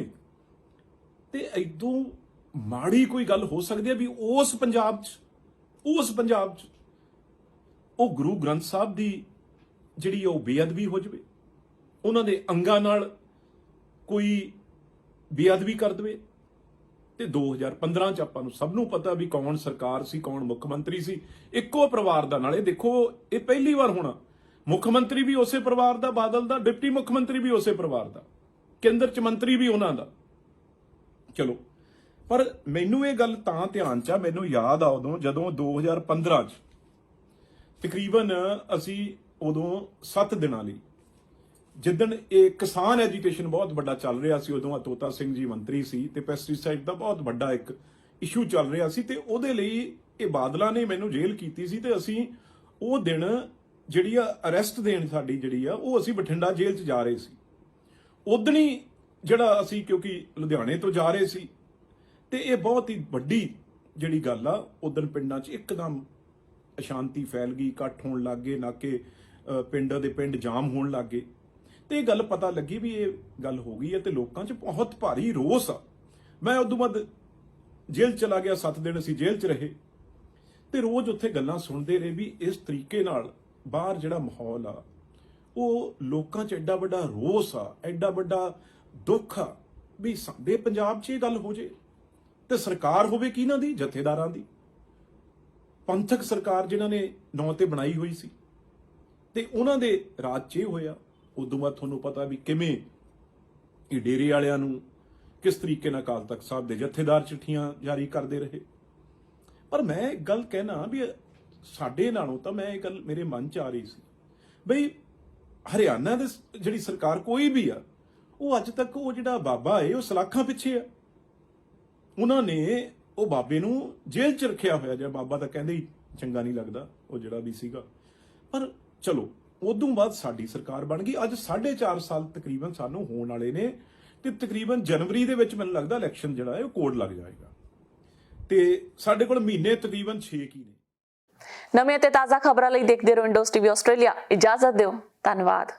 ਤੇ ਇਦੋਂ ਮਾੜੀ ਕੋਈ ਗੱਲ ਹੋ ਸਕਦੀ ਹੈ ਵੀ ਉਸ ਪੰਜਾਬ 'ਚ ਉਹ ਗੁਰੂ ਗ੍ਰੰਥ ਸਾਹਿਬ ਦੀ ਜਿਹੜੀ ਉਹ ਬੇਅਦਬੀ ਹੋ ਜਾਵੇ, ਉਹਨਾਂ ਦੇ ਅੰਗਾਂ ਨਾਲ ਕੋਈ ਬੇਅਦਬੀ ਕਰ ਦੇਵੇ। ਤੇ 2015 ਚ ਆਪਾਂ ਨੂੰ ਸਭ ਨੂੰ ਪਤਾ ਵੀ ਕੌਣ ਸਰਕਾਰ ਸੀ, ਕੌਣ ਮੁੱਖ ਮੰਤਰੀ ਸੀ, ਇੱਕੋ ਪਰਿਵਾਰ ਦਾ। ਨਾਲੇ ਦੇਖੋ ਇਹ ਪਹਿਲੀ ਵਾਰ ਹੋਣਾ, ਮੁੱਖ ਮੰਤਰੀ ਵੀ ਉਸੇ ਪਰਿਵਾਰ ਦਾ, ਬਾਦਲ ਦਾ, ਡਿਪਟੀ ਮੁੱਖ ਮੰਤਰੀ ਵੀ ਉਸੇ ਪਰਿਵਾਰ ਦਾ, ਕੇਂਦਰ ਚ ਮੰਤਰੀ ਵੀ ਉਹਨਾਂ ਦਾ। ਚਲੋ, ਪਰ ਮੈਨੂੰ ਇਹ ਗੱਲ ਤਾਂ ਧਿਆਨ ਚ ਆ, ਮੈਨੂੰ ਯਾਦ ਆ ਉਦੋਂ ਜਦੋਂ 2015 ਚ ਤਕਰੀਬਨ ਅਸੀਂ ਉਦੋਂ 7 ਦਿਨਾਂ ਲਈ, ਜਿੱਦਣ ਇਹ ਕਿਸਾਨ ਐਜੀਟੇਸ਼ਨ ਬਹੁਤ ਵੱਡਾ ਚੱਲ ਰਿਹਾ ਸੀ, ਉਦੋਂ ਤੋਤਾ ਸਿੰਘ ਜੀ ਮੰਤਰੀ ਸੀ ਤੇ ਪੈਸਟੀਸਾਈਡ ਦਾ ਬਹੁਤ ਵੱਡਾ ਇੱਕ ਇਸ਼ੂ ਚੱਲ ਰਿਹਾ ਸੀ, ਤੇ ਉਹਦੇ ਲਈ ਇਹ ਬਾਦਲਾਂ ਨੇ ਮੈਨੂੰ ਜੇਲ੍ਹ ਕੀਤੀ ਸੀ, ਤੇ ਅਸੀਂ ਉਹ ਦਿਨ ਜਿਹੜੀ ਆ ਅਰੈਸਟ ਦੇਣ ਸਾਡੀ ਜਿਹੜੀ ਆ ਉਹ ਅਸੀਂ ਬਠਿੰਡਾ ਜੇਲ੍ਹ 'ਚ ਜਾ ਰਹੇ ਸੀ। ਉਦਣੀ ਜਿਹੜਾ ਅਸੀਂ ਕਿਉਂਕਿ ਲੁਧਿਆਣੇ ਤੋਂ ਜਾ ਰਹੇ ਸੀ, ਤੇ ਇਹ ਬਹੁਤ ਹੀ ਵੱਡੀ ਜਿਹੜੀ ਗੱਲ ਆ, ਉਦਣ ਪਿੰਡਾਂ 'ਚ ਇੱਕਦਮ ਅਸ਼ਾਂਤੀ ਫੈਲ ਗਈ, ਇਕੱਠ ਹੋਣ ਲੱਗ ਗਏ, ਨਾਕੇ ਪਿੰਡ ਦੇ ਪਿੰਡ ਜਾਮ ਹੋਣ ਲੱਗ ਗਏ, ਤੇ ਇਹ ਗੱਲ ਪਤਾ ਲੱਗੀ ਵੀ ਇਹ ਗੱਲ ਹੋ ਗਈ ਹੈ ਤੇ ਲੋਕਾਂ 'ਚ ਬਹੁਤ ਭਾਰੀ ਰੋਸ ਆ। ਮੈਂ ਉਦੋਂ ਬਾਅਦ ਜੇਲ੍ਹ ਚਲਾ ਗਿਆ, 7 ਦਿਨ ਅਸੀਂ ਜੇਲ੍ਹ 'ਚ ਰਹੇ, ਤੇ ਰੋਜ਼ ਉੱਥੇ ਗੱਲਾਂ ਸੁਣਦੇ ਰਹੇ ਵੀ ਇਸ ਤਰੀਕੇ ਨਾਲ ਬਾਹਰ ਜਿਹੜਾ ਮਾਹੌਲ ਆ, ਉਹ ਲੋਕਾਂ 'ਚ ਐਡਾ ਵੱਡਾ ਰੋਸ ਆ, ਐਡਾ ਵੱਡਾ ਦੁੱਖ ਆ ਵੀ ਸਾਡੇ ਪੰਜਾਬ 'ਚ ਇਹ ਗੱਲ ਹੋ ਜੇ, ਤੇ ਸਰਕਾਰ ਹੋਵੇ ਕਿਹਨਾਂ ਦੀ, ਜਥੇਦਾਰਾਂ ਦੀ, ਪੰਥਕ ਸਰਕਾਰ ਜਿਨ੍ਹਾਂ ਨੇ ਨਾਂ ਤੇ ਬਣਾਈ ਹੋਈ ਸੀ, ਤੇ ਉਹਨਾਂ ਦੇ ਰਾਜ 'ਚ ਇਹ ਹੋਇਆ। ਉਦੋਂ ਬਾਅਦ ਤੁਹਾਨੂੰ ਪਤਾ ਵੀ ਕਿਵੇਂ ਇਹ ਡੇਰੇ ਵਾਲਿਆਂ ਨੂੰ ਕਿਸ ਤਰੀਕੇ ਨਾਲ ਅਕਾਲ ਤਖਤ ਸਾਹਿਬ ਦੇ ਜਥੇਦਾਰ ਚਿੱਠੀਆਂ ਜਾਰੀ ਕਰਦੇ ਰਹੇ। ਪਰ ਮੈਂ ਇੱਕ ਗੱਲ ਕਹਿਣਾ ਵੀ ਸਾਡੇ ਨਾਲੋਂ ਤਾਂ, ਮੈਂ ਇਹ ਗੱਲ ਮੇਰੇ ਮਨ 'ਚ ਆ ਰਹੀ ਸੀ ਬਈ ਹਰਿਆਣਾ ਦੇ ਜਿਹੜੀ ਸਰਕਾਰ ਕੋਈ ਵੀ ਆ, ਉਹ ਅੱਜ ਤੱਕ ਉਹ ਜਿਹੜਾ ਬਾਬਾ ਹੈ ਉਹ ਸਲਾਖਾਂ ਪਿੱਛੇ ਆ। ਉਹਨਾਂ ਨੇ ਉਹ ਬਾਬੇ ਨੂੰ ਜੇਲ੍ਹ 'ਚ ਰੱਖਿਆ ਹੋਇਆ, ਜਿਹੜਾ ਬਾਬਾ ਤਾਂ ਕਹਿੰਦੇ ਹੀ ਚੰਗਾ ਨਹੀਂ ਲੱਗਦਾ ਉਹ ਜਿਹੜਾ ਵੀ ਸੀਗਾ। ਪਰ ਚਲੋ, ਉਦੋਂ ਬਾਅਦ ਸਾਡੀ ਸਰਕਾਰ ਬਣ ਗਈ। ਅੱਜ 4.5 ਸਾਲ ਤਕਰੀਬਨ ਸਾਨੂੰ ਹੋਣ ਵਾਲੇ ਨੇ, ਤੇ ਤਕਰੀਬਨ ਜਨਵਰੀ ਦੇ ਵਿੱਚ ਮੈਨੂੰ ਲੱਗਦਾ ਇਲੈਕਸ਼ਨ ਜਿਹੜਾ ਹੈ ਉਹ ਕੋਡ ਲੱਗ ਜਾਏਗਾ, ਤੇ ਸਾਡੇ ਕੋਲ ਮਹੀਨੇ ਤਕਰੀਬਨ 6 ਕੀ ਨੇ। ਨਵੀਆਂ ਤੇ ਤਾਜ਼ਾ ਖਬਰਾਂ ਲਈ ਦੇਖਦੇ ਰਹੋ ਇੰਡੋਸ ਟੀਵੀ ਆਸਟ੍ਰੇਲੀਆ। ਇਜਾਜ਼ਤ ਦਿਓ, ਧੰਨਵਾਦ।